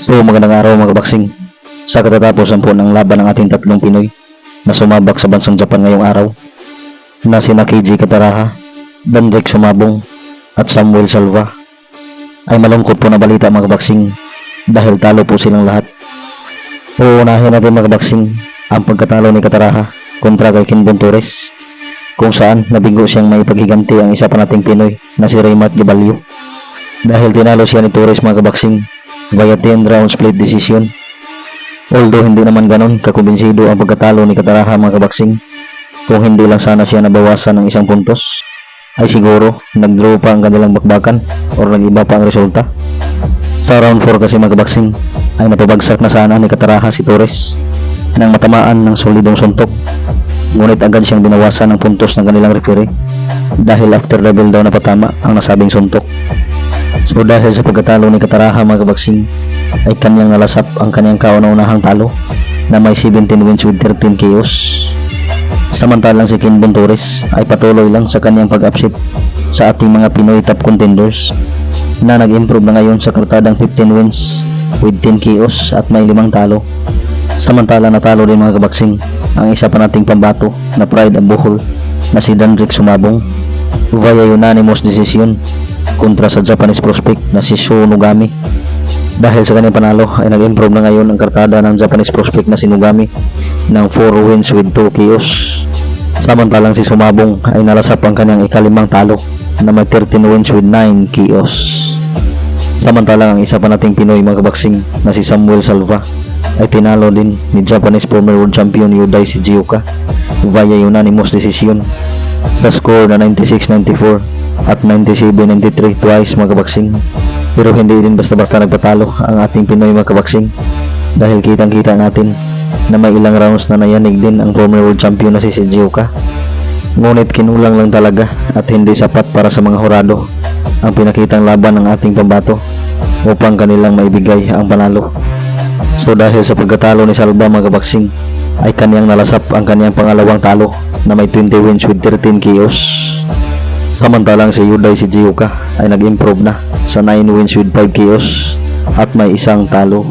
So magandang araw mga kabaksing. Sa katatapusan po ng laban ng ating tatlong Pinoy na sumabak sa bansang Japan ngayong araw na sina KJ Kataraha, Danrick Sumabong at Samuel Salva, ay malungkot po na balita mga kabaksing dahil talo po silang lahat. Uunahin natin mga kabaksing ang pagkatalo ni Kataraha kontra kay Kinbon Torres, kung saan nabigo siyang may paghiganti ang isa pa nating Pinoy na si Raymart Gibalio dahil tinalo siya ni Torres mga kabaksing via 10 round split decision. Although hindi naman ganon kakumbinsido ang pagkatalo ni Kataraha mga kabaksing, kung hindi lang sana siya nabawasan ng isang puntos ay siguro nagdraw pa ang kanilang bakbakan or nag-iba pa ang resulta. Sa round 4 kasi mga kabaksing ay napabagsak na sana ni Kataraha si Torres nang matamaan ng solidong suntok, ngunit agad siyang binawasan ng puntos ng kanilang referee dahil after level daw napatama ang nasabing suntok. So dahil sa pagkatalo ni Kataraha mga kabaksing ay kanyang nalasap ang kanyang kauna-unahang talo na may 17 wins with 13 KOs. Samantalang si Kinbon Torres ay patuloy lang sa kanyang pag-upset sa ating mga Pinoy top contenders na nag-improve na ngayon sa kartadang 15 wins with 10 KOs at may 5 talo. Samantala natalo din mga kabaksing ang isa pa nating pambato na pride ang Bohol na si Danrick Sumabong via unanimous decision kontra sa Japanese prospect na si Sho Nogami. Dahil sa kanyang panalo ay nag-improve na ngayon ang kartada ng Japanese prospect na si Nogami ng 4 wins with 2 KOs. Samantalang si Sumabong ay nalasap ang kanyang ikalimang talo na may 13 wins with 9 KOs. Samantalang ang isa pa nating Pinoy mga kabaksing na si Samuel Salva ay tinalo din ni Japanese former world champion Yudai Shizuoka via unanimous decision sa score na 96-94 at 97-93 twice mga kabaksing. Pero hindi din basta-basta nagpatalo ang ating Pinoy mga kabaksing dahil kitang-kita natin na may ilang rounds na nayanig din ang former world champion na si Shizuoka, ngunit kinulang lang talaga at hindi sapat para sa mga hurado ang pinakitang laban ng ating pambato upang kanilang maibigay ang panalo. So dahil sa pagkatalo ni Salva mga kabaksing ay kanyang nalasap ang kanyang pangalawang talo na may 20 wins with 13 KOs. Samantalang si Yudai Shizuoka ay nag-improve na sa 9 wins with 5 KOs at may isang talo.